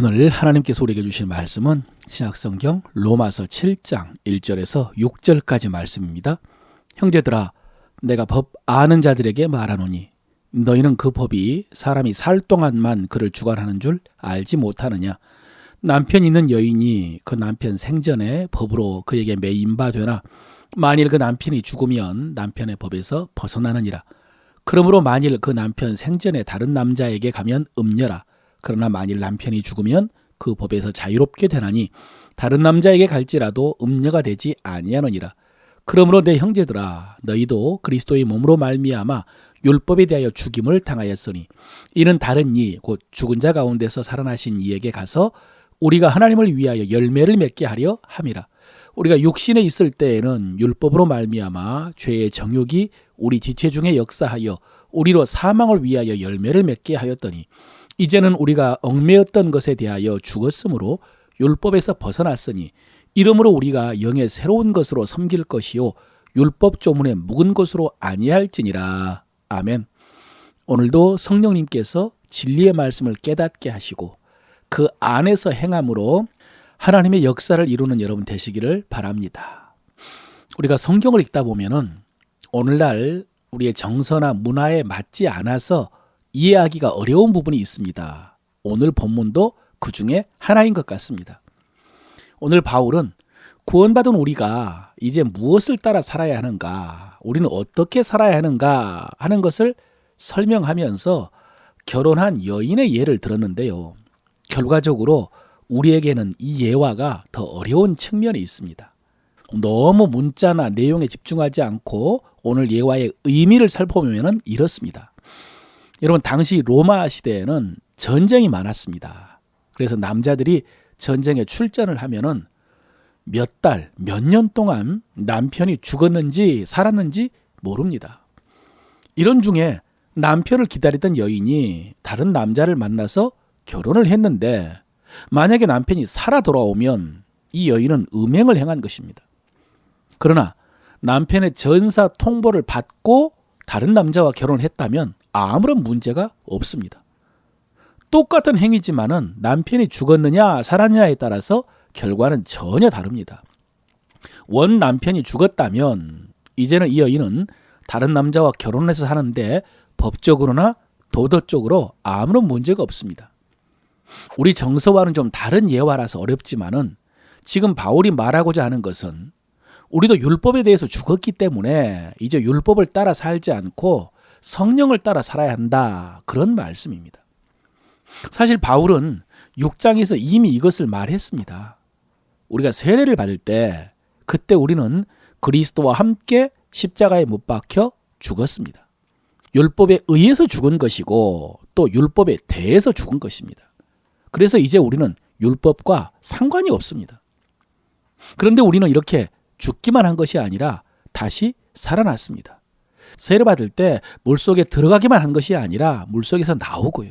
오늘 하나님께서 우리에게 주신 말씀은 신약성경 로마서 7장 1절에서 6절까지 말씀입니다. 형제들아, 내가 법 아는 자들에게 말하노니 너희는 그 법이 사람이 살 동안만 그를 주관하는 줄 알지 못하느냐. 남편 있는 여인이 그 남편 생전에 법으로 그에게 매인바 되나 만일 그 남편이 죽으면 남편의 법에서 벗어나느니라. 그러므로 만일 그 남편 생전에 다른 남자에게 가면 음녀라. 그러나 만일 남편이 죽으면 그 법에서 자유롭게 되나니 다른 남자에게 갈지라도 음녀가 되지 아니하느니라. 그러므로 내 형제들아, 너희도 그리스도의 몸으로 말미암아 율법에 대하여 죽임을 당하였으니 이는 다른 이 곧 죽은 자 가운데서 살아나신 이에게 가서 우리가 하나님을 위하여 열매를 맺게 하려 함이라. 우리가 육신에 있을 때에는 율법으로 말미암아 죄의 정욕이 우리 지체 중에 역사하여 우리로 사망을 위하여 열매를 맺게 하였더니 이제는 우리가 얽매였던 것에 대하여 죽었으므로 율법에서 벗어났으니 이러므로 우리가 영의 새로운 것으로 섬길 것이요 율법 조문에 묵은 것으로 아니할지니라. 아멘. 오늘도 성령님께서 진리의 말씀을 깨닫게 하시고 그 안에서 행함으로 하나님의 역사를 이루는 여러분 되시기를 바랍니다. 우리가 성경을 읽다 보면은 오늘날 우리의 정서나 문화에 맞지 않아서 이해하기가 어려운 부분이 있습니다. 오늘 본문도 그 중에 하나인 것 같습니다. 오늘 바울은 구원받은 우리가 이제 무엇을 따라 살아야 하는가, 우리는 어떻게 살아야 하는가 하는 것을 설명하면서 결혼한 여인의 예를 들었는데요. 결과적으로 우리에게는 이 예화가 더 어려운 측면이 있습니다. 너무 문자나 내용에 집중하지 않고 오늘 예화의 의미를 살펴보면 이렇습니다. 여러분, 당시 로마 시대에는 전쟁이 많았습니다. 그래서 남자들이 전쟁에 출전을 하면은 몇 달, 몇 년 동안 남편이 죽었는지 살았는지 모릅니다. 이런 중에 남편을 기다리던 여인이 다른 남자를 만나서 결혼을 했는데 만약에 남편이 살아 돌아오면 이 여인은 음행을 행한 것입니다. 그러나 남편의 전사 통보를 받고 다른 남자와 결혼을 했다면 아무런 문제가 없습니다. 똑같은 행위지만은 남편이 죽었느냐 살았느냐에 따라서 결과는 전혀 다릅니다. 원 남편이 죽었다면 이제는 이 여인은 다른 남자와 결혼해서 사는데 법적으로나 도덕적으로 아무런 문제가 없습니다. 우리 정서와는 좀 다른 예화라서 어렵지만은 지금 바울이 말하고자 하는 것은 우리도 율법에 대해서 죽었기 때문에 이제 율법을 따라 살지 않고 성령을 따라 살아야 한다, 그런 말씀입니다. 사실 바울은 6장에서 이미 이것을 말했습니다. 우리가 세례를 받을 때 그때 우리는 그리스도와 함께 십자가에 못 박혀 죽었습니다. 율법에 의해서 죽은 것이고 또 율법에 대해서 죽은 것입니다. 그래서 이제 우리는 율법과 상관이 없습니다. 그런데 우리는 이렇게 죽기만 한 것이 아니라 다시 살아났습니다. 세례받을 때 물속에 들어가기만 한 것이 아니라 물속에서 나오고요.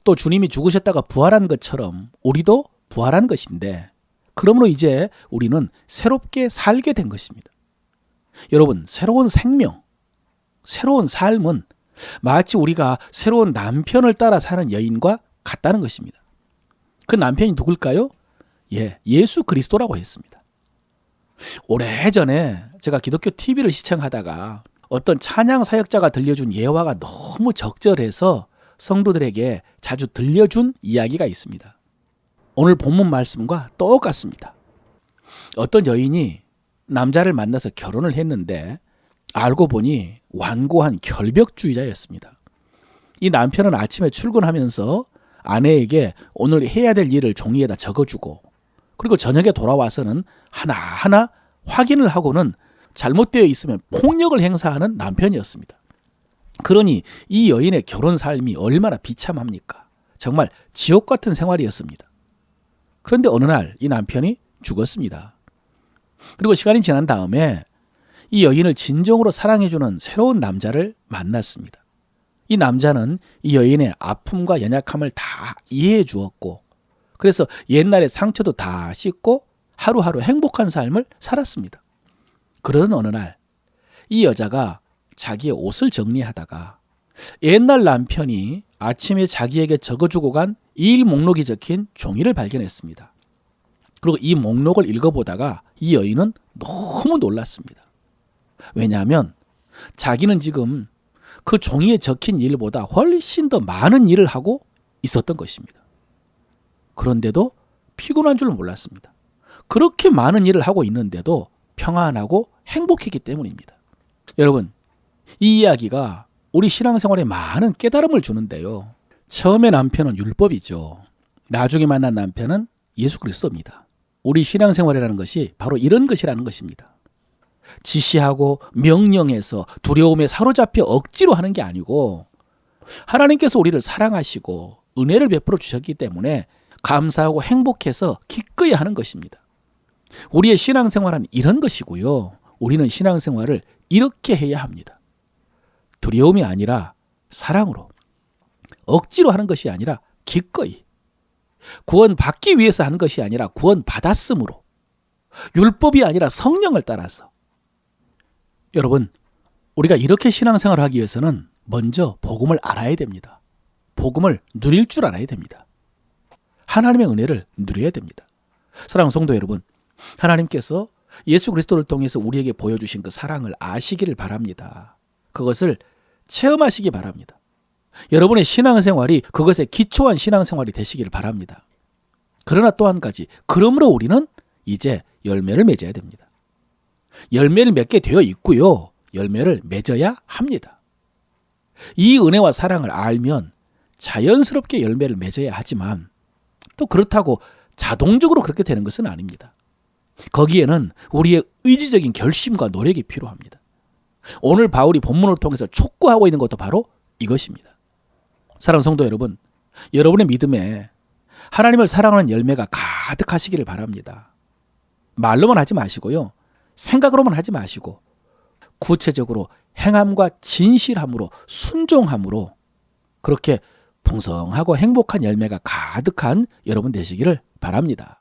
또 주님이 죽으셨다가 부활한 것처럼 우리도 부활한 것인데 그러므로 이제 우리는 새롭게 살게 된 것입니다. 여러분, 새로운 생명, 새로운 삶은 마치 우리가 새로운 남편을 따라 사는 여인과 같다는 것입니다. 그 남편이 누굴까요? 예수 그리스도라고 했습니다. 오래전에 제가 기독교 TV를 시청하다가 어떤 찬양 사역자가 들려준 예화가 너무 적절해서 성도들에게 자주 들려준 이야기가 있습니다. 오늘 본문 말씀과 똑같습니다. 어떤 여인이 남자를 만나서 결혼을 했는데 알고 보니 완고한 결벽주의자였습니다. 이 남편은 아침에 출근하면서 아내에게 오늘 해야 될 일을 종이에다 적어주고 그리고 저녁에 돌아와서는 하나하나 확인을 하고는 잘못되어 있으면 폭력을 행사하는 남편이었습니다. 그러니 이 여인의 결혼 삶이 얼마나 비참합니까? 정말 지옥 같은 생활이었습니다. 그런데 어느 날 이 남편이 죽었습니다. 그리고 시간이 지난 다음에 이 여인을 진정으로 사랑해주는 새로운 남자를 만났습니다. 이 남자는 이 여인의 아픔과 연약함을 다 이해해 주었고 그래서 옛날의 상처도 다 씻고 하루하루 행복한 삶을 살았습니다. 그러던 어느 날 이 여자가 자기의 옷을 정리하다가 옛날 남편이 아침에 자기에게 적어주고 간 일 목록이 적힌 종이를 발견했습니다. 그리고 이 목록을 읽어보다가 이 여인은 너무 놀랐습니다. 왜냐하면 자기는 지금 그 종이에 적힌 일보다 훨씬 더 많은 일을 하고 있었던 것입니다. 그런데도 피곤한 줄 몰랐습니다. 그렇게 많은 일을 하고 있는데도 평안하고 행복했기 때문입니다. 여러분, 이 이야기가 우리 신앙생활에 많은 깨달음을 주는데요. 처음에 남편은 율법이죠. 나중에 만난 남편은 예수 그리스도입니다. 우리 신앙생활이라는 것이 바로 이런 것이라는 것입니다. 지시하고 명령해서 두려움에 사로잡혀 억지로 하는 게 아니고 하나님께서 우리를 사랑하시고 은혜를 베풀어 주셨기 때문에 감사하고 행복해서 기꺼이 하는 것입니다. 우리의 신앙생활은 이런 것이고요. 우리는 신앙생활을 이렇게 해야 합니다. 두려움이 아니라 사랑으로, 억지로 하는 것이 아니라 기꺼이, 구원받기 위해서 하는 것이 아니라 구원받았으므로, 율법이 아니라 성령을 따라서. 여러분, 우리가 이렇게 신앙생활을 하기 위해서는 먼저 복음을 알아야 됩니다. 복음을 누릴 줄 알아야 됩니다. 하나님의 은혜를 누려야 됩니다. 사랑하는 성도 여러분, 하나님께서 예수 그리스도를 통해서 우리에게 보여주신 그 사랑을 아시기를 바랍니다. 그것을 체험하시기 바랍니다. 여러분의 신앙생활이 그것에 기초한 신앙생활이 되시기를 바랍니다. 그러나 또 한 가지, 그러므로 우리는 이제 열매를 맺어야 됩니다. 열매를 맺게 되어 있고요. 열매를 맺어야 합니다. 이 은혜와 사랑을 알면 자연스럽게 열매를 맺어야 하지만 또 그렇다고 자동적으로 그렇게 되는 것은 아닙니다. 거기에는 우리의 의지적인 결심과 노력이 필요합니다. 오늘 바울이 본문을 통해서 촉구하고 있는 것도 바로 이것입니다. 사랑하는 성도 여러분, 여러분의 믿음에 하나님을 사랑하는 열매가 가득하시기를 바랍니다. 말로만 하지 마시고요. 생각으로만 하지 마시고 구체적으로 행함과 진실함으로 순종함으로 그렇게 풍성하고 행복한 열매가 가득한 여러분 되시기를 바랍니다.